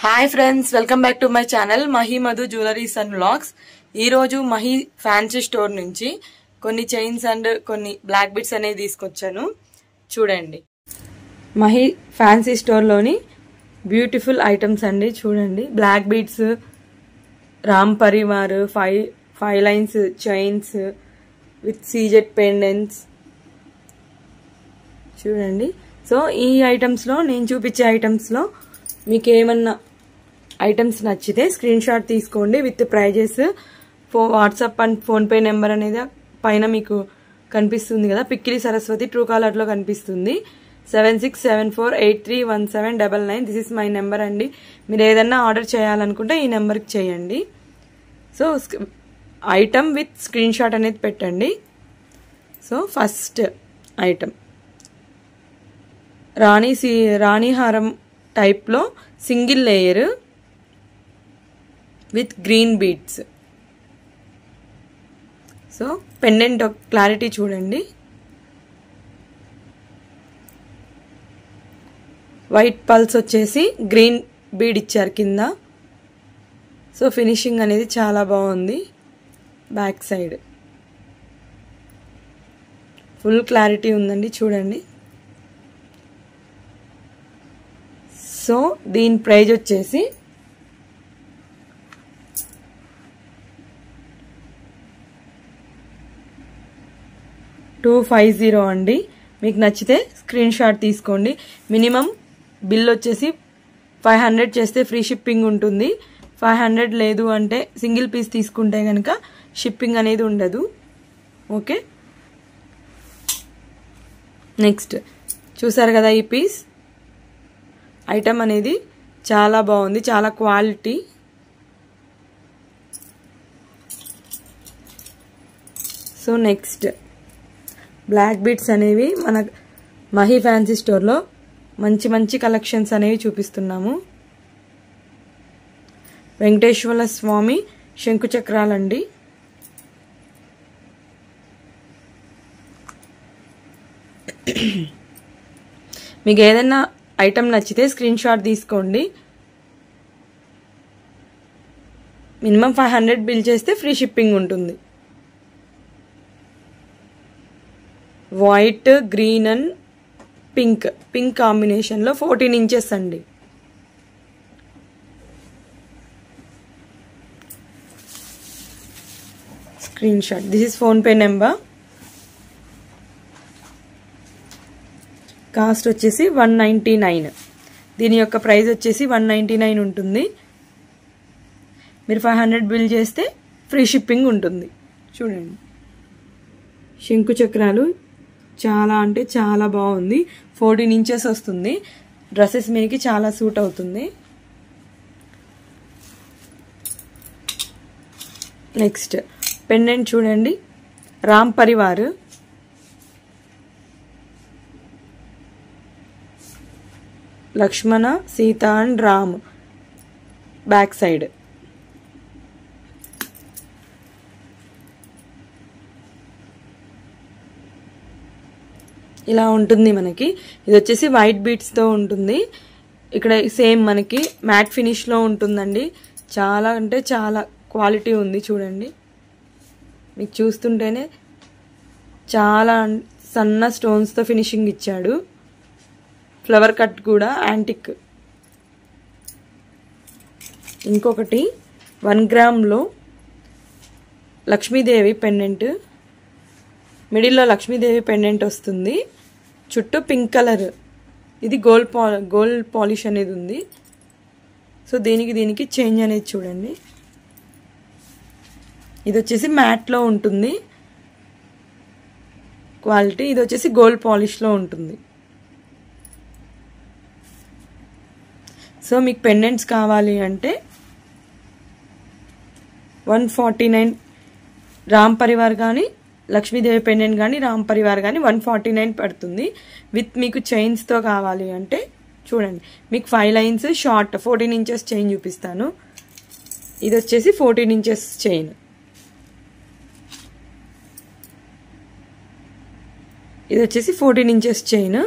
Hi friends, welcome back to my channel Mahi Madhu jewelleries and vlogs. ఈరోజు Mahi fancy store నుంచి కొన్ని chains and కొన్ని black bits అనేవి తీసుకొచ్చాను. చూడండి, మహి ఫ్యాన్సీ స్టోర్లోని బ్యూటిఫుల్ ఐటమ్స్ అండి. చూడండి, black bits, Ram Parivar, five lines chains with CZ pendants. చూడండి, సో ఈ ఐటమ్స్లో నేను చూపించే ఐటమ్స్లో మీకు ఏమన్నా ఐటమ్స్ నచ్చితే స్క్రీన్ షాట్ తీసుకోండి with prices. WhatsApp and PhonePe number అనేది పైన మీకు కనిపిస్తుంది కదా, పిక్కిలి సరస్వతి ట్రూ కాలర్లో కనిపిస్తుంది. 7674831799. దిస్ ఇస్ మై నెంబర్ అండి. మీరు ఏదన్నా ఆర్డర్ చేయాలనుకుంటే ఈ నెంబర్కి చేయండి. So item with screen shot అనేది పెట్టండి. సో ఫస్ట్ ఐటమ్ రాణిహారం టైప్లో single layer with green beads. So pendant clarity చూడండి, వైట్ పల్స్ వచ్చేసి గ్రీన్ బీడ్ ఇచ్చారు కింద. సో ఫినిషింగ్ అనేది చాలా బాగుంది. బ్యాక్ సైడ్ ఫుల్ క్లారిటీ ఉందండి, చూడండి. సో దీని ప్రైజ్ వచ్చేసి $250 అండి. మీకు నచ్చితే స్క్రీన్ షాట్ తీసుకోండి. మినిమం బిల్ వచ్చేసి 500 చేస్తే ఫ్రీ షిప్పింగ్ ఉంటుంది. 500 లేదు అంటే సింగిల్ పీస్ తీసుకుంటే కనుక షిప్పింగ్ అనేది ఉండదు. ఓకే, నెక్స్ట్ చూసారు కదా, ఈ పీస్ ఐటమ్ అనేది చాలా బాగుంది, చాలా quality. So next black beads అనేవి మన మహి ఫ్యాన్సీ స్టోర్లో మంచి మంచి కలెక్షన్స్ అనేవి చూపిస్తున్నాము. వెంకటేశ్వర స్వామి శంకు చక్రాలండి. మీకు ఏదైనా ఐటమ్ నచ్చితే స్క్రీన్ షాట్ తీసుకోండి. మినిమం 500 బిల్ చేస్తే ఫ్రీ షిప్పింగ్ ఉంటుంది. వైట్, గ్రీన్ అండ్ పింక్ కాంబినేషన్లో 14 ఇంచెస్ అండి. Screen shot. This is PhonePe number. Cost వచ్చేసి 199. దీని యొక్క ప్రైస్ వచ్చేసి 199 ఉంటుంది. మీరు 500 బిల్ చేస్తే ఫ్రీ షిప్పింగ్ ఉంటుంది. చూడండి, శంకు చక్రాలు చాలా అంటే చాలా బాగుంది. 14 ఇంచెస్ వస్తుంది. డ్రెస్సెస్ మీదకి చాలా సూట్ అవుతుంది. నెక్స్ట్ పెండెంట్ చూడండి, Ram Parivar, Lakshmana, Sita and Ram. Back side ఇలా ఉంటుంది మనకి. ఇది వచ్చేసి వైట్ బీడ్స్తో ఉంటుంది. ఇక్కడ సేమ్ మనకి మ్యాట్ ఫినిష్లో ఉంటుందండి. చాలా అంటే చాలా క్వాలిటీ ఉంది. చూడండి, మీకు చూస్తుంటేనే చాలా సన్న స్టోన్స్తో ఫినిషింగ్ ఇచ్చాడు. ఫ్లవర్ కట్ కూడా యాంటిక్. ఇంకొకటి 1 గ్రామ్లో లక్ష్మీదేవి పెండెంట్. మిడిల్లో లక్ష్మీదేవి పెండెంట్ వస్తుంది. చుట్టూ పింక్ కలర్. ఇది గోల్డ్ పాలిష్ అనేది ఉంది. సో దీనికి చేంజ్ అనేది చూడండి. ఇది వచ్చేసి మ్యాట్లో ఉంటుంది క్వాలిటీ. ఇది వచ్చేసి గోల్డ్ పాలిష్లో ఉంటుంది. సో మీకు పెండెంట్స్ కావాలి అంటే 149. రామ్ పరివార్ కానీ లక్ష్మీదేవి పెండెంట్ కానీ రామ్ పరివార్ కానీ 149 పడుతుంది. విత్ మీకు చైన్స్తో కావాలి అంటే చూడండి, మీకు 5 లైన్స్ షార్ట్ 14 ఇంచెస్ చైన్ చూపిస్తాను. ఇది వచ్చేసి 14 ఇంచెస్ చైన్. ఇది వచ్చేసి 14 inches chain.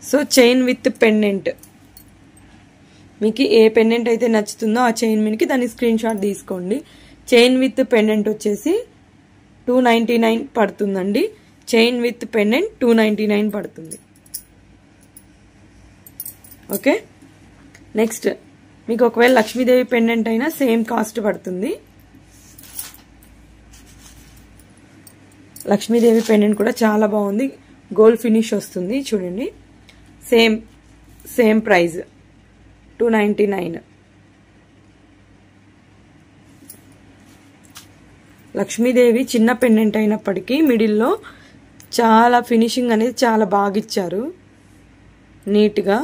So chain with pendant మీకు ఏ పెండెంట్ అయితే నచ్చుతుందో ఆ చైన్ మీదకి దాని స్క్రీన్ షాట్ తీసుకోండి. చైన్ విత్ పెండెంట్ వచ్చేసి 299 పడుతుందండి. చైన్ విత్ పెండెంట్ 299 పడుతుంది. ఓకే, నెక్స్ట్ మీకు ఒకవేళ లక్ష్మీదేవి పెండెంట్ అయినా సేమ్ కాస్ట్ పడుతుంది. లక్ష్మీదేవి పెండెంట్ కూడా చాలా బాగుంది, గోల్డ్ ఫినిష్ వస్తుంది చూడండి. Same price 299. లక్ష్మీదేవి చిన్న పెండెంట్ అయినప్పటికీ మిడిల్లో చాలా ఫినిషింగ్ అనేది చాలా బాగా ఇచ్చారు, నీట్గా.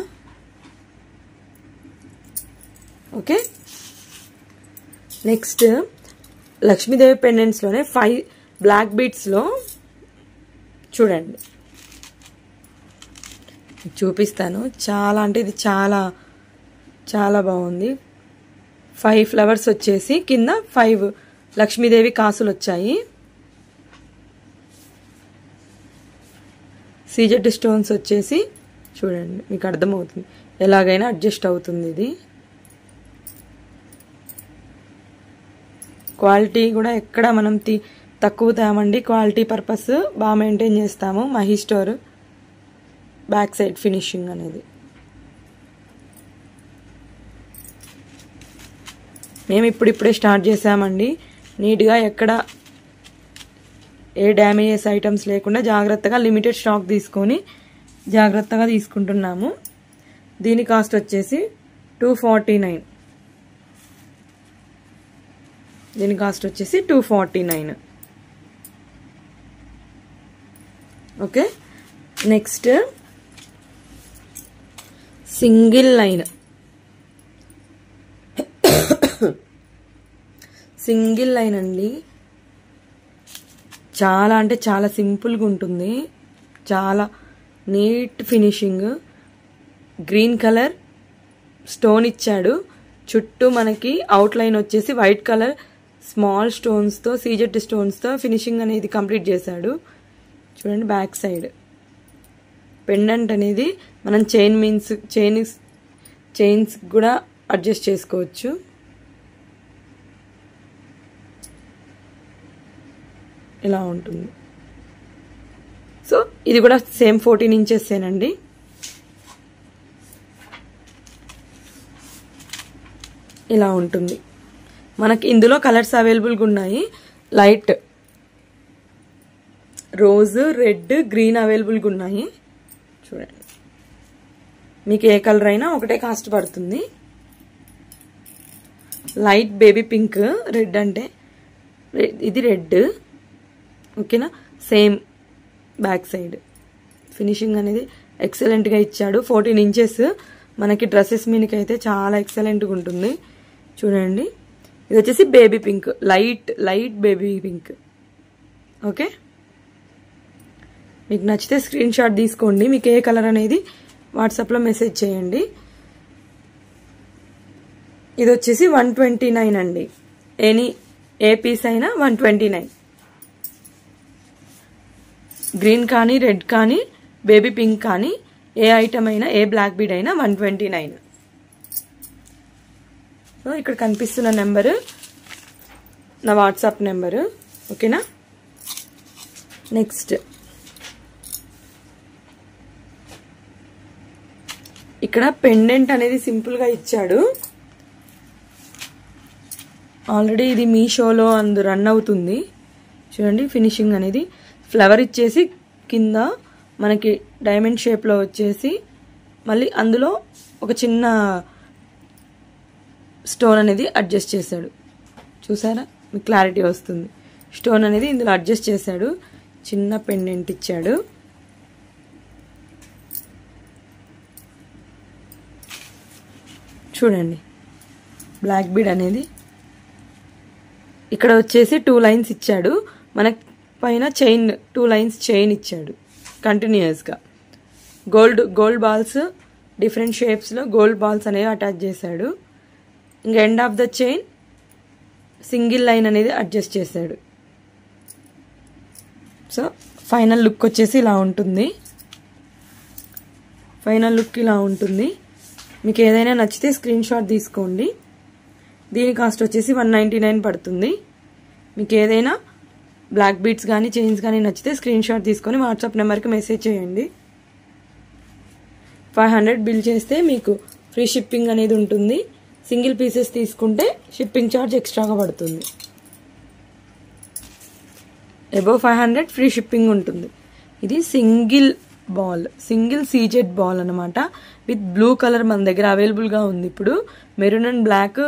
ఓకే, నెక్స్ట్ లక్ష్మీదేవి పెండెంట్స్లోనే 5 బ్లాక్ బీడ్స్లో చూడండి, చూపిస్తాను. చాలా అంటే ఇది చాలా చాలా బాగుంది. 5 ఫ్లవర్స్ వచ్చేసి కింద 5 లక్ష్మీదేవి కాసులు వచ్చాయి. సీజెడ్ స్టోన్స్ వచ్చేసి చూడండి, మీకు అర్థమవుతుంది, ఎలాగైనా అడ్జస్ట్ అవుతుంది. ఇది క్వాలిటీ కూడా ఎక్కడ మనం తక్కువ తేమండి, క్వాలిటీ పర్పస్ బాగా మెయింటైన్ చేస్తాము. Mahi store back side finishing అనేది మేము ఇప్పుడిప్పుడే స్టార్ట్ చేసామండి. నీట్గా ఎక్కడ ఏ డ్యామేజెస్ ఐటమ్స్ లేకుండా జాగ్రత్తగా లిమిటెడ్ స్టాక్ తీసుకొని జాగ్రత్తగా తీసుకుంటున్నాము. దీని కాస్ట్ వచ్చేసి 249. దీని కాస్ట్ వచ్చేసి 249. Okay, next single line. Single line అండి, చాలా అంటే చాలా సింపుల్గా ఉంటుంది, చాలా neat finishing. Green colour stone ఇచ్చాడు, చుట్టూ మనకి అవుట్ లైన్ వచ్చేసి వైట్ కలర్ స్మాల్ స్టోన్స్తో సీజెడ్ స్టోన్స్తో ఫినిషింగ్ అనేది కంప్లీట్ చేశాడు. చూడండి బ్యాక్ సైడ్ పెండెంట్ అనేది మనం చైన్స్ కూడా అడ్జస్ట్ చేసుకోవచ్చు. ఇలా ఉంటుంది. సో ఇది కూడా సేమ్ 14 ఇంచెసేనండి. ఇలా ఉంటుంది. మనకి ఇందులో కలర్స్ అవైలబుల్గా ఉన్నాయి. లైట్ రోజ్, రెడ్, గ్రీన్ అవైలబుల్గా ఉన్నాయి. చూడండి, మీకు ఏ కలర్ అయినా ఒకటే కాస్ట్ పడుతుంది. లైట్ బేబీ పింక్, రెడ్ అంటే ఇది రెడ్. ఓకేనా, సేమ్ బ్యాక్ సైడ్ ఫినిషింగ్ అనేది ఎక్సలెంట్గా ఇచ్చాడు. 14 ఇంచెస్ మనకి డ్రెస్సెస్ మీదకైతే చాలా ఎక్సలెంట్గా ఉంటుంది. చూడండి, ఇది వచ్చేసి baby pink, light baby pink. Okay, మీకు నచ్చితే స్క్రీన్ షాట్ తీసుకోండి. మీకు ఏ కలర్ అనేది వాట్సాప్లో మెసేజ్ చేయండి. ఇది వచ్చేసి 129 అండి. ఏ పీస్ అయినా 129. గ్రీన్ కానీ, రెడ్ కానీ, బేబీ పింక్ కానీ, ఏ ఐటమ్ అయినా, ఏ బ్లాక్ బీడ్ అయినా 129. సో ఇక్కడ కనిపిస్తున్న నెంబరు నా వాట్సాప్ నెంబరు. ఓకేనా, నెక్స్ట్ ఇక్కడ పెండెంట్ అనేది సింపుల్గా ఇచ్చాడు. ఆల్రెడీ ఇది మీషోలో రన్ అవుతుంది. చూడండి, ఫినిషింగ్ అనేది ఫ్లవర్ ఇచ్చేసి కింద మనకి డైమండ్ షేప్లో వచ్చేసి మళ్ళీ అందులో ఒక చిన్న స్టోన్ అనేది అడ్జస్ట్ చేశాడు. చూసారా, మీకు క్లారిటీ వస్తుంది. స్టోన్ అనేది ఇందులో అడ్జస్ట్ చేశాడు, చిన్న పెండెంట్ ఇచ్చాడు. చూడండి, బ్లాక్ బీడ్ అనేది ఇక్కడ వచ్చేసి 2 లైన్స్ ఇచ్చాడు. మన పైన చైన్ 2 లైన్స్ చైన్ ఇచ్చాడు కంటిన్యూస్గా. గోల్డ్ బాల్స్ డిఫరెంట్ షేప్స్లో గోల్డ్ బాల్స్ అనేవి అటాచ్ చేశాడు. ఇంకా end of the chain single line అనేది అడ్జస్ట్ చేశాడు. సో ఫైనల్ లుక్ వచ్చేసి ఇలా ఉంటుంది. మీకు ఏదైనా నచ్చితే స్క్రీన్ షాట్ తీసుకోండి. దీని కాస్ట్ వచ్చేసి 199 పడుతుంది. మీకు ఏదైనా బ్లాక్ బీడ్స్ కానీ చైన్స్ కానీ నచ్చితే స్క్రీన్ షాట్ తీసుకొని వాట్సాప్ నెంబర్కి మెసేజ్ చేయండి. 500 బిల్ చేస్తే మీకు ఫ్రీ షిప్పింగ్ అనేది ఉంటుంది. సింగిల్ పీసెస్ తీసుకుంటే షిప్పింగ్ ఛార్జ్ ఎక్స్ట్రాగా పడుతుంది. అబౌవ్ 500 ఫ్రీ షిప్పింగ్ ఉంటుంది. ఇది సింగిల్ సీజెడ్ బాల్ అనమాట. విత్ బ్లూ కలర్ మన దగ్గర అవైలబుల్గా ఉంది. ఇప్పుడు మెరూన్ అండ్ బ్లాక్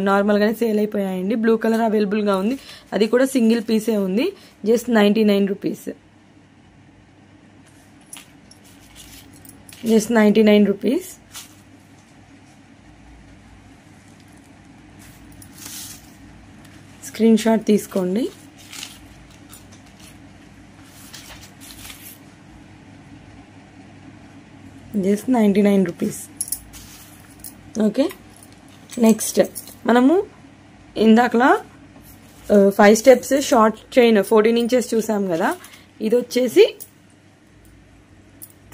నార్మల్గానే సేల్ అయిపోయాయండి. బ్లూ కలర్ అవైలబుల్గా ఉంది. అది కూడా సింగిల్ పీసే ఉంది. Just 99 rupees. Just 99 rupees. Screen shot తీసుకోండి. Just 99 rupees. ఓకే, నెక్స్ట్ మనము ఇందాకలా 5 స్టెప్స్ షార్ట్ చైన్ 14 ఇంచెస్ చూసాం కదా. ఇది వచ్చేసి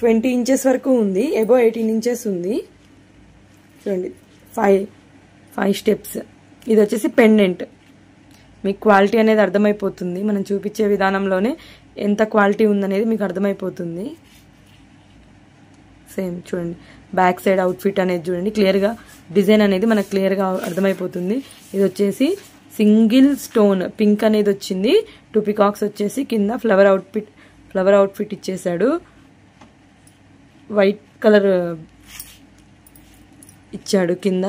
20 ఇంచెస్ వరకు ఉంది. అబౌవ్ 18 ఇంచెస్ ఉంది. చూడండి, 5 స్టెప్స్. ఇది వచ్చేసి పెండెంట్. మీకు క్వాలిటీ అనేది అర్థమైపోతుంది. మనం చూపించే విధానంలోనే ఎంత క్వాలిటీ ఉందనేది మీకు అర్థమైపోతుంది. సేమ్ చూడండి, బ్యాక్ సైడ్ అవుట్ఫిట్ అనేది చూడండి, క్లియర్గా డిజైన్ అనేది మనకు క్లియర్గా అర్థమైపోతుంది. ఇది వచ్చేసి సింగిల్ స్టోన్ పింక్ అనేది వచ్చింది. 2 పికాక్స్ వచ్చేసి కింద ఫ్లవర్ అవుట్ఫిట్ ఇచ్చేసాడు. వైట్ కలర్ ఇచ్చాడు కింద.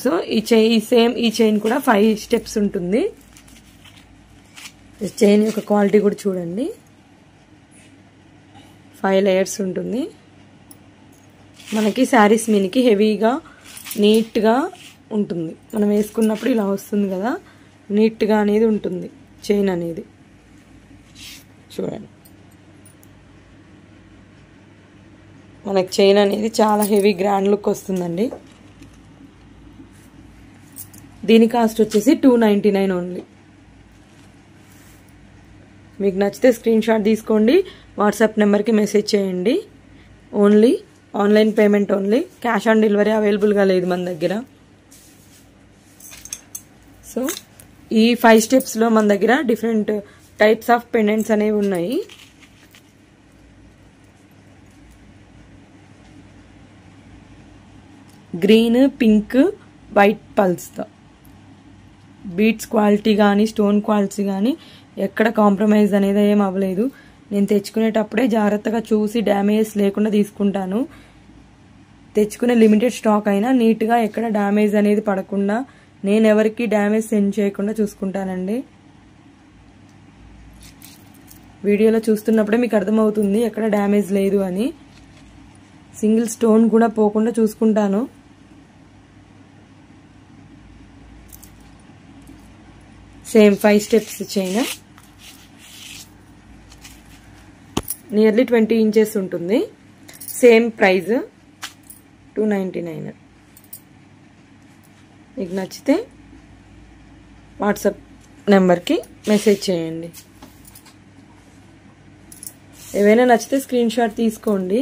సో ఈ చైన్ కూడా 5 స్టెప్స్ ఉంటుంది. చైన్ యొక్క క్వాలిటీ కూడా చూడండి, 5 లేయర్స్ ఉంటుంది. మనకి శారీస్ మీనికి హెవీగా నీట్గా ఉంటుంది. మనం వేసుకున్నప్పుడు ఇలా వస్తుంది కదా, నీట్గా అనేది ఉంటుంది చైన్ అనేది. చూడండి, మనకి చైన్ అనేది చాలా హెవీ గ్రాండ్ లుక్ వస్తుందండి. దీని కాస్ట్ వచ్చేసి 299 ఓన్లీ. మీకు నచ్చితే స్క్రీన్ షాట్ తీసుకోండి, వాట్సాప్ నెంబర్కి మెసేజ్ చేయండి. Only online payment only. Cash on delivery అవైలబుల్గా లేదు మన దగ్గర. సో ఈ 5 స్టెప్స్లో మన దగ్గర డిఫరెంట్ టైప్స్ ఆఫ్ పెండెంట్స్ అనేవి ఉన్నాయి. గ్రీన్, పింక్, వైట్ పల్స్తో. బీడ్స్ క్వాలిటీ కానీ స్టోన్ క్వాలిటీ కానీ ఎక్కడ కాంప్రమైజ్ అనేది ఏం అవ్వలేదు. నేను తెచ్చుకునేటప్పుడే జాగ్రత్తగా చూసి డ్యామేజ్ లేకుండా తీసుకుంటాను. తెచ్చుకునే లిమిటెడ్ స్టాక్ అయినా నీట్గా ఎక్కడ డ్యామేజ్ అనేది పడకుండా, నేను ఎవరికి డ్యామేజ్ సెండ్ చేయకుండా చూసుకుంటానండి. వీడియోలో చూస్తున్నప్పుడే మీకు అర్థమవుతుంది ఎక్కడ డ్యామేజ్ లేదు అని. సింగిల్ స్టోన్ కూడా పోకుండా చూసుకుంటాను. Same 5 steps chain. Nearly 20 inches ఉంటుంది. Same price 299. మీకు నచ్చితే వాట్సాప్ నెంబర్కి మెసేజ్ చేయండి. ఏవైనా నచ్చితే స్క్రీన్ షాట్ తీసుకోండి.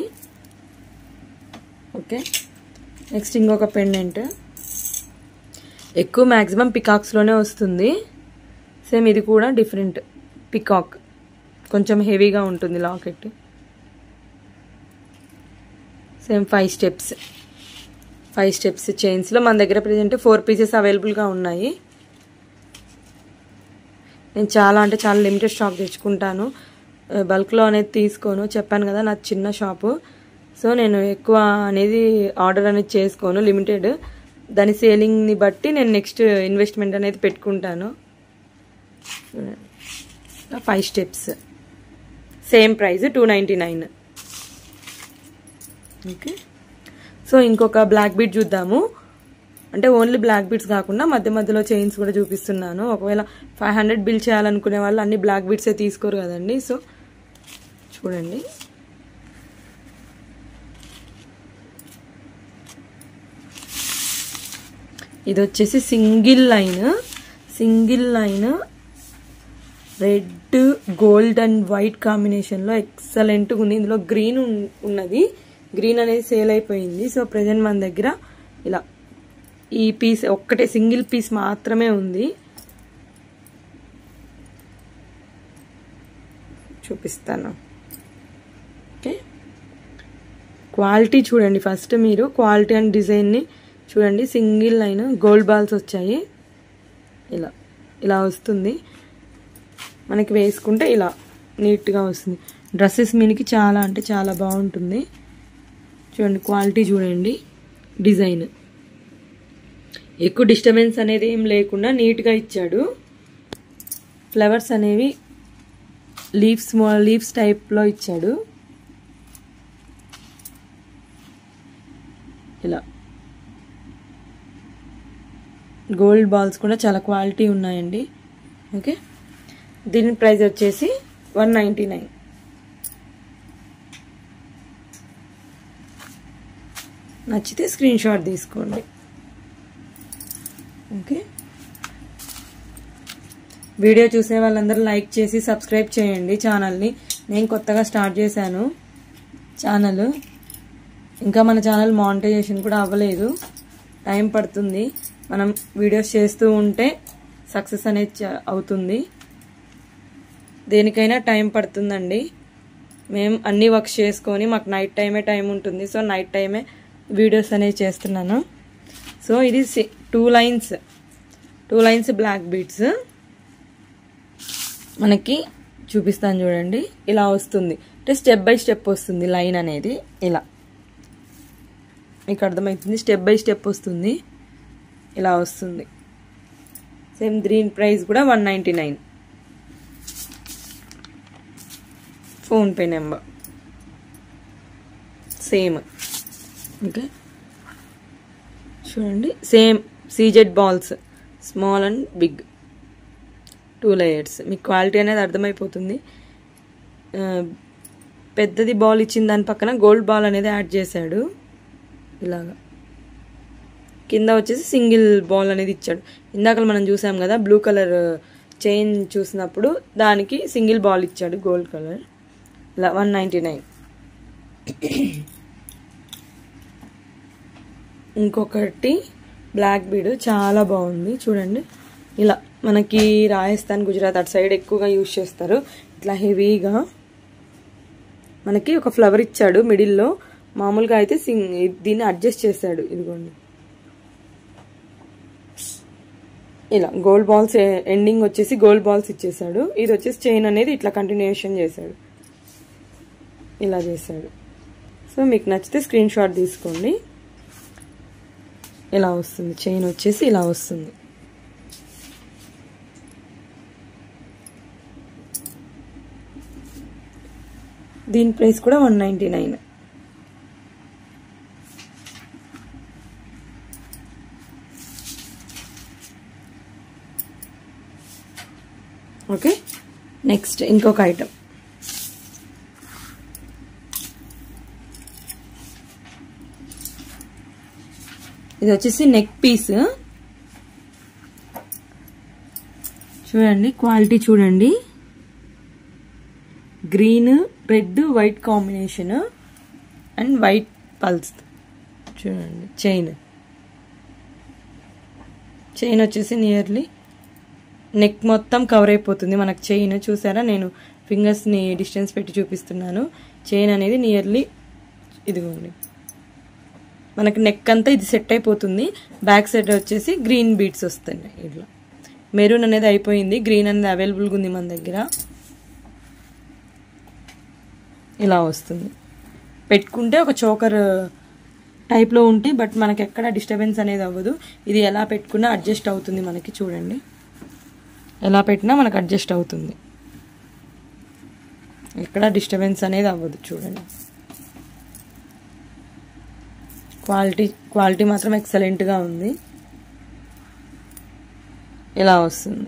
ఓకే, నెక్స్ట్ ఇంకొక పెండెంట్. ఎక్కువ మ్యాక్సిమం పికాక్స్లోనే వస్తుంది. సేమ్ ఇది కూడా డిఫరెంట్ పికాక్, కొంచెం హెవీగా ఉంటుంది లాకెట్. సేమ్ 5 స్టెప్స్ చైన్స్లో మన దగ్గర ప్రజెంట్ 4 పీసెస్ అవైలబుల్గా ఉన్నాయి. నేను చాలా లిమిటెడ్ స్టాక్ తెచ్చుకుంటాను. బల్క్లో అనేది తీసుకోను. చెప్పాను కదా నాది చిన్న షాపు. సో నేను ఎక్కువ అనేది ఆర్డర్ అనేది చేసుకోను, లిమిటెడ్. దాని సేలింగ్ని బట్టి నేను నెక్స్ట్ ఇన్వెస్ట్మెంట్ అనేది పెట్టుకుంటాను. 5 steps, same price 299. Okay, so ఇంకొక బ్లాక్ బీడ్ చూద్దాము. అంటే ఓన్లీ బ్లాక్ బీడ్స్ కాకుండా మధ్య మధ్యలో చైన్స్ కూడా చూపిస్తున్నాను. ఒకవేళ 500 బిల్ చేయాలనుకునే వాళ్ళు అన్ని బ్లాక్ బీడ్సే తీసుకోరు కదండి. సో చూడండి, ఇది వచ్చేసి single line red, gold and white కాంబినేషన్లో ఎక్సలెంట్గా ఉంది. ఇందులో గ్రీన్ ఉన్నది, గ్రీన్ అనేది సేల్ అయిపోయింది. సో ప్రెజెంట్ మన దగ్గర ఇలా ఈ పీస్ ఒక్కటే సింగిల్ పీస్ మాత్రమే ఉంది. చూపిస్తాను. ఓకే, క్వాలిటీ చూడండి. ఫస్ట్ మీరు క్వాలిటీ అండ్ డిజైన్ని చూడండి. సింగిల్ లైన్ గోల్డ్ బాల్స్ వచ్చాయి. ఇలా ఇలా వస్తుంది మనకి. వేసుకుంటే ఇలా నీట్గా వస్తుంది. డ్రెస్సెస్ మీదకి చాలా అంటే చాలా బాగుంటుంది. చూడండి క్వాలిటీ చూడండి. డిజైన్ ఎక్కువ డిస్టర్బెన్స్ అనేది ఏం లేకుండా నీట్గా ఇచ్చాడు. ఫ్లవర్స్ అనేవి లీవ్స్ టైప్లో ఇచ్చాడు. ఇలా గోల్డ్ బాల్స్ కూడా చాలా క్వాలిటీ ఉన్నాయండి. ఓకే, దీని ప్రైస్ వచ్చేసి 199. నచ్చితే స్క్రీన్ షాట్ తీసుకోండి. ఓకే, వీడియో చూసే వాళ్ళందరూ లైక్ చేసి సబ్స్క్రైబ్ చేయండి ఛానల్ని. నేను కొత్తగా స్టార్ట్ చేశాను ఛానల్. ఇంకా మన ఛానల్ మానిటైజేషన్ కూడా అవ్వలేదు. టైం పడుతుంది. మనం వీడియోస్ చేస్తూ ఉంటే సక్సెస్ అనేది అవుతుంది. దేనికైనా టైం పడుతుందండి. మేము అన్ని వర్క్స్ చేసుకొని మాకు నైట్ టైమే టైం ఉంటుంది. సో నైట్ టైమే వీడియోస్ అనేవి చేస్తున్నాను. సో ఇది 2 లైన్స్ బ్లాక్ బీడ్స్ మనకి చూపిస్తాను చూడండి. ఇలా వస్తుంది అంటే స్టెప్ బై స్టెప్ వస్తుంది లైన్ అనేది. ఇలా మీకు అర్థమవుతుంది. స్టెప్ బై స్టెప్ వస్తుంది. ఇలా వస్తుంది. సేమ్ గ్రీన్ ప్రైస్ కూడా 199. PhonePe number same. ఓకే, చూడండి same CZ balls small and big 2 layers. మీకు క్వాలిటీ అనేది అర్థమైపోతుంది. పెద్దది బాల్ ఇచ్చిన దాని పక్కన గోల్డ్ బాల్ అనేది యాడ్ చేశాడు. ఇలాగా కింద వచ్చేసి సింగిల్ బాల్ అనేది ఇచ్చాడు. ఇందాక మనం చూసాం కదా బ్లూ కలర్ చైన్ చూసినప్పుడు దానికి సింగిల్ బాల్ ఇచ్చాడు గోల్డ్ కలర్. ఇలా 199. ఇంకొకటి బ్లాక్ బీడ్ చాలా బాగుంది చూడండి. ఇలా మనకి రాజస్థాన్, గుజరాత్ అటు సైడ్ ఎక్కువగా యూజ్ చేస్తారు. ఇట్లా హెవీగా మనకి ఒక ఫ్లవర్ ఇచ్చాడు మిడిల్లో. మామూలుగా అయితే దీన్ని అడ్జస్ట్ చేశాడు. ఇదిగోండి ఇలా గోల్డ్ బాల్స్ ఎండింగ్ వచ్చేసి గోల్డ్ బాల్స్ ఇచ్చేసాడు. ఇది వచ్చేసి చైన్ అనేది ఇట్లా కంటిన్యూషన్ చేశాడు. ఇలా చేశాడు. సో మీకు నచ్చితే స్క్రీన్ షాట్ తీసుకోండి. ఇలా వస్తుంది చైన్ వచ్చేసి ఇలా వస్తుంది. దీని ప్రైస్ కూడా 199. ఓకే, నెక్స్ట్ ఇంకొక ఐటమ్. ఇది వచ్చేసి నెక్ పీస్. చూడండి క్వాలిటీ చూడండి. Green, red, white combination and white pulse. చూడండి చైన్ వచ్చేసి నియర్లీ నెక్ మొత్తం కవర్ అయిపోతుంది మనకు చైన్. చూసారా, నేను ఫింగర్స్ని డిస్టెన్స్ పెట్టి చూపిస్తున్నాను. చైన్ అనేది నియర్లీ ఇదిగోండి మనకి నెక్ అంతా ఇది సెట్ అయిపోతుంది. బ్యాక్ సైడ్ వచ్చేసి గ్రీన్ బీడ్స్ వస్తాయి. ఇట్లా మెరూన్ అనేది అయిపోయింది, గ్రీన్ అనేది అవైలబుల్గా ఉంది మన దగ్గర. ఇలా వస్తుంది. పెట్టుకుంటే ఒక చోకర్ టైప్లో ఉంటే బట్ మనకి ఎక్కడ డిస్టర్బెన్స్ అనేది అవ్వదు. ఇది ఎలా పెట్టుకున్నా అడ్జస్ట్ అవుతుంది మనకి. చూడండి ఎలా పెట్టినా మనకు అడ్జస్ట్ అవుతుంది. ఎక్కడ డిస్టర్బెన్స్ అనేది అవ్వదు. చూడండి క్వాలిటీ మాత్రం ఎక్సలెంట్గా ఉంది. ఇలా వస్తుంది.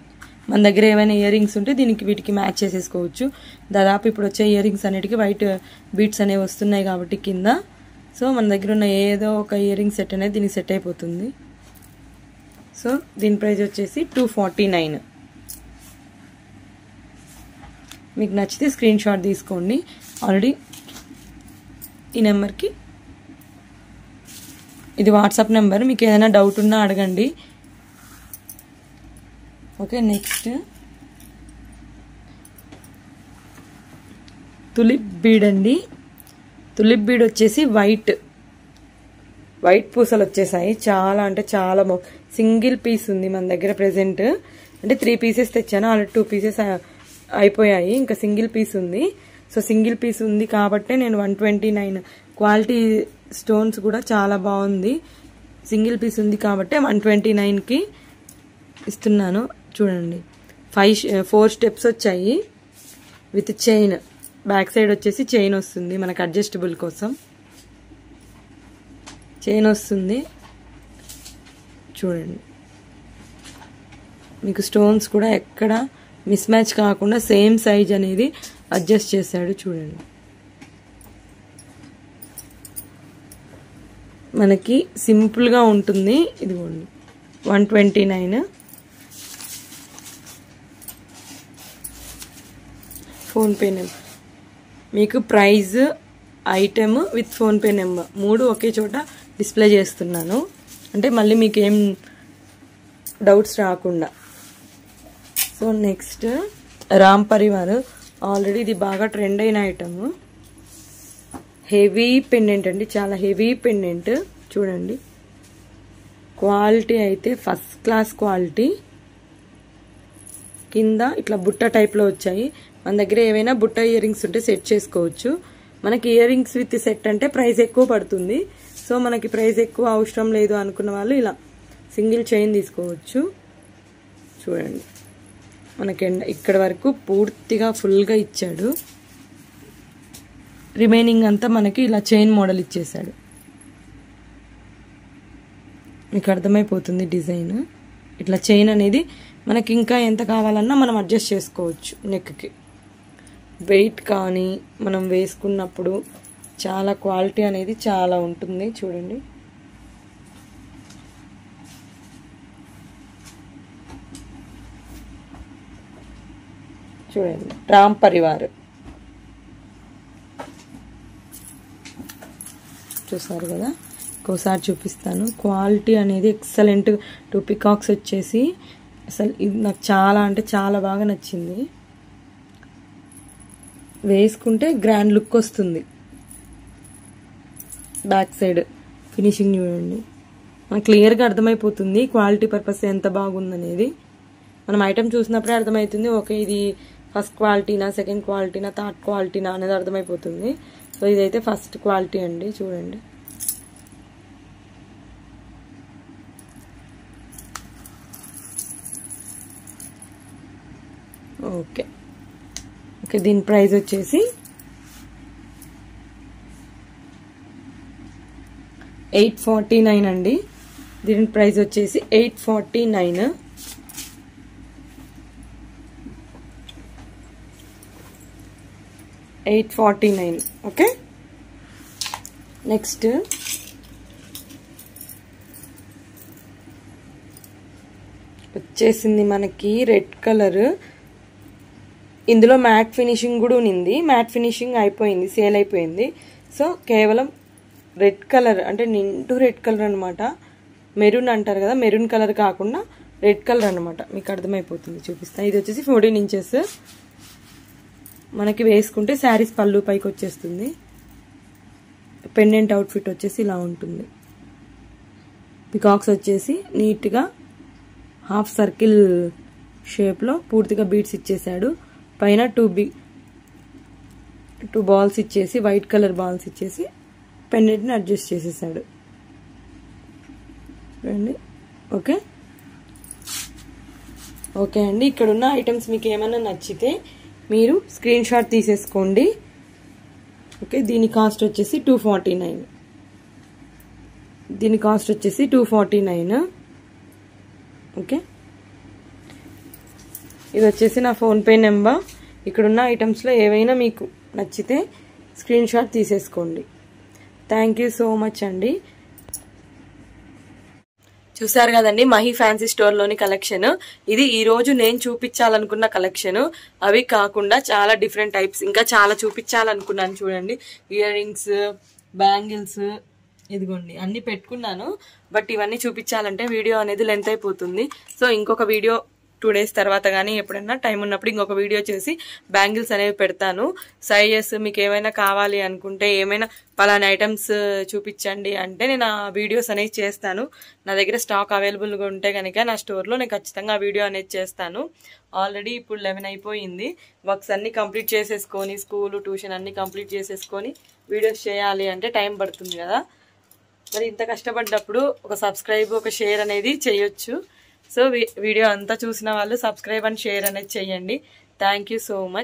మన దగ్గర ఏమైనా ఇయర్ రింగ్స్ ఉంటే దీనికి వీటికి మ్యాచ్ చేసేసుకోవచ్చు. దాదాపు ఇప్పుడు వచ్చే ఇయర్ రింగ్స్ అన్నిటికీ వైట్ బీట్స్ అనేవి వస్తున్నాయి కాబట్టి కింద. సో మన దగ్గర ఉన్న ఏదో ఒక ఇయర్ రింగ్ సెట్ అనేది దీనికి సెట్ అయిపోతుంది. సో దీని ప్రైస్ వచ్చేసి 249. మీకు నచ్చితే స్క్రీన్ షాట్ తీసుకోండి. ఆల్రెడీ ఈ నెంబర్కి ఇది వాట్సాప్ నెంబర్, మీకు ఏదైనా డౌట్ ఉన్నా అడగండి. ఓకే, నెక్స్ట్ తులిప్ బీడ్ అండి. తులిప్ బీడ్ వచ్చేసి వైట్ పూసలు వచ్చేసాయి. చాలా అంటే చాలా సింగిల్ పీస్ ఉంది మన దగ్గర ప్రెసెంట్. అంటే 3 పీసెస్ తెచ్చాను, ఆల్రెడీ 2 పీసెస్ అయిపోయాయి, ఇంకా సింగిల్ పీస్ ఉంది. సో సింగిల్ పీస్ ఉంది కాబట్టి నేను 129 క్వాలిటీ స్టోన్స్ కూడా చాలా బాగుంది. సింగిల్ పీస్ ఉంది కాబట్టి 129కి ఇస్తున్నాను. చూడండి 4 స్టెప్స్ వచ్చాయి విత్ చైన్. బ్యాక్ సైడ్ వచ్చేసి చైన్ వస్తుంది మనకు, అడ్జస్టబుల్ కోసం చైన్ వస్తుంది. చూడండి మీకు స్టోన్స్ కూడా ఎక్కడ మిస్ మ్యాచ్ కాకుండా సేమ్ సైజ్ అనేది అడ్జస్ట్ చేశాడు. చూడండి మనకి సింపుల్గా ఉంటుంది. ఇదిగోండి 129. ఫోన్పే నెంబర్ మీకు price, item with PhonePe number 3 ఒకే చోట డిస్ప్లే చేస్తున్నాను, అంటే మళ్ళీ మీకు ఏం డౌట్స్ రాకుండా. So next Ram Parivar. Already ఇది బాగా ట్రెండ్ అయిన ఐటమ్. హెవీ పెండెంట్ అండి, చాలా హెవీ పెండెంట్. చూడండి క్వాలిటీ అయితే ఫస్ట్ క్లాస్ క్వాలిటీ. కింద ఇట్లా బుట్ట టైప్లో వచ్చాయి. మన దగ్గర ఏవైనా బుట్ట ఇయర్ రింగ్స్ ఉంటే సెట్ చేసుకోవచ్చు. మనకి ఇయర్ రింగ్స్ విత్ సెట్ అంటే ప్రైస్ ఎక్కువ పడుతుంది. సో మనకి ప్రైస్ ఎక్కువ అవసరం లేదు అనుకున్న వాళ్ళు ఇలా సింగిల్ చైన్ తీసుకోవచ్చు. చూడండి మనకి ఇక్కడ వరకు పూర్తిగా ఫుల్గా ఇచ్చాడు, రిమైనింగ్ అంతా మనకి ఇలా చైన్ మోడల్ ఇచ్చేసాడు. మీకు అర్థమైపోతుంది డిజైన్. ఇట్లా చైన్ అనేది మనకి ఇంకా ఎంత కావాలన్నా మనం అడ్జస్ట్ చేసుకోవచ్చు. నెక్కి వెయిట్ కానీ మనం వేసుకున్నప్పుడు చాలా క్వాలిటీ అనేది చాలా ఉంటుంది. చూడండి చూడండి రామ్ పరివార్ చూసారు కదా, ఇంకోసారి చూపిస్తాను. క్వాలిటీ అనేది ఎక్సలెంట్. 2 పికాక్స్ వచ్చేసి అసలు ఇది నాకు చాలా అంటే చాలా బాగా నచ్చింది. వేసుకుంటే గ్రాండ్ లుక్ వస్తుంది. బ్యాక్ సైడ్ ఫినిషింగ్ చూడండి, మనకు క్లియర్గా అర్థమైపోతుంది క్వాలిటీ పర్పస్ ఎంత బాగుందనేది. మనం ఐటమ్ చూసినప్పుడే అర్థమవుతుంది, ఓకే ఇది ఫస్ట్ క్వాలిటీనా, సెకండ్ క్వాలిటీనా, థర్డ్ క్వాలిటీనా అనేది అర్థమైపోతుంది. సో ఇదైతే ఫస్ట్ క్వాలిటీ అండి. చూడండి ఓకే ఓకే దీని ప్రైస్ వచ్చేసి 849 అండి. దీని ప్రైస్ వచ్చేసి 849. ఓకే నెక్స్ట్ వచ్చేసింది మనకి రెడ్ కలర్. ఇందులో మ్యాట్ ఫినిషింగ్ కూడా ఉంది. మ్యాట్ ఫినిషింగ్ అయిపోయింది, సేల్ అయిపోయింది. సో కేవలం రెడ్ కలర్ అంటే నిండు రెడ్ కలర్ అనమాట. మెరూన్ అంటారు కదా, మెరూన్ కలర్ కాకుండా రెడ్ కలర్ అనమాట. మీకు అర్థమైపోతుంది, చూపిస్తాను. ఇది వచ్చేసి 14 ఇంచెస్. మనకి వేసుకుంటే శారీస్ పళ్ళు పైకి వచ్చేస్తుంది. పెండెంట్ అవుట్ఫిట్ వచ్చేసి ఇలా ఉంటుంది. పికాక్స్ వచ్చేసి నీట్గా హాఫ్ సర్కిల్ షేప్లో పూర్తిగా బీడ్స్ ఇచ్చేసాడు. పైన 2 బాల్స్ ఇచ్చేసి, వైట్ కలర్ బాల్స్ ఇచ్చేసి పెండెంట్ని అడ్జస్ట్ చేసేసాడు. చూడండి ఓకే ఓకే అండి. ఇక్కడ ఉన్న ఐటమ్స్ మీకు ఏమైనా నచ్చితే మీరు స్క్రీన్ షాట్ తీసేసుకోండి. ఓకే దీని కాస్ట్ వచ్చేసి 249. దీని కాస్ట్ వచ్చేసి 249. ఓకే ఇది వచ్చేసి నా ఫోన్పే నెంబర్. ఇక్కడున్న ఐటమ్స్లో ఏవైనా మీకు నచ్చితే స్క్రీన్ షాట్ తీసేసుకోండి. థ్యాంక్ యూ సో మచ్ అండి. చూసారు కదండి మహి ఫ్యాన్సీ స్టోర్లోని కలెక్షన్. ఇది ఈ రోజు నేను చూపించాలనుకున్న కలెక్షన్. అవి కాకుండా చాలా డిఫరెంట్ టైప్స్ ఇంకా చాలా చూపించాలనుకున్నాను. చూడండి ఇయర్ రింగ్స్, బ్యాంగిల్స్, ఇదిగోండి అన్ని పెట్టుకున్నాను. బట్ ఇవన్నీ చూపించాలంటే వీడియో అనేది లెంత్ అయిపోతుంది. సో ఇంకొక వీడియో 2 days తర్వాత కానీ ఎప్పుడైనా టైం ఉన్నప్పుడు ఇంకొక వీడియో చేసి బ్యాంగిల్స్ అనేవి పెడతాను. సైజెస్ మీకు ఏమైనా కావాలి అనుకుంటే, ఏమైనా పలానా ఐటమ్స్ చూపించండి అంటే నేను ఆ వీడియోస్ అనేవి చేస్తాను. నా దగ్గర స్టాక్ అవైలబుల్గా ఉంటే కనుక నా స్టోర్లో నేను ఖచ్చితంగా ఆ వీడియో అనేది చేస్తాను. ఆల్రెడీ ఇప్పుడు 11 అయిపోయింది. వర్క్స్ అన్నీ కంప్లీట్ చేసేసుకొని, స్కూలు ట్యూషన్ అన్నీ కంప్లీట్ చేసేసుకొని వీడియోస్ చేయాలి అంటే టైం పడుతుంది కదా. మరి ఇంత కష్టపడ్డప్పుడు ఒక సబ్స్క్రైబ్, ఒక షేర్ అనేది చేయొచ్చు. సో వీడియో అంతా చూసిన వాళ్ళు సబ్స్క్రైబ్ అండ్ షేర్ అనేది చేయండి. Thank you so much.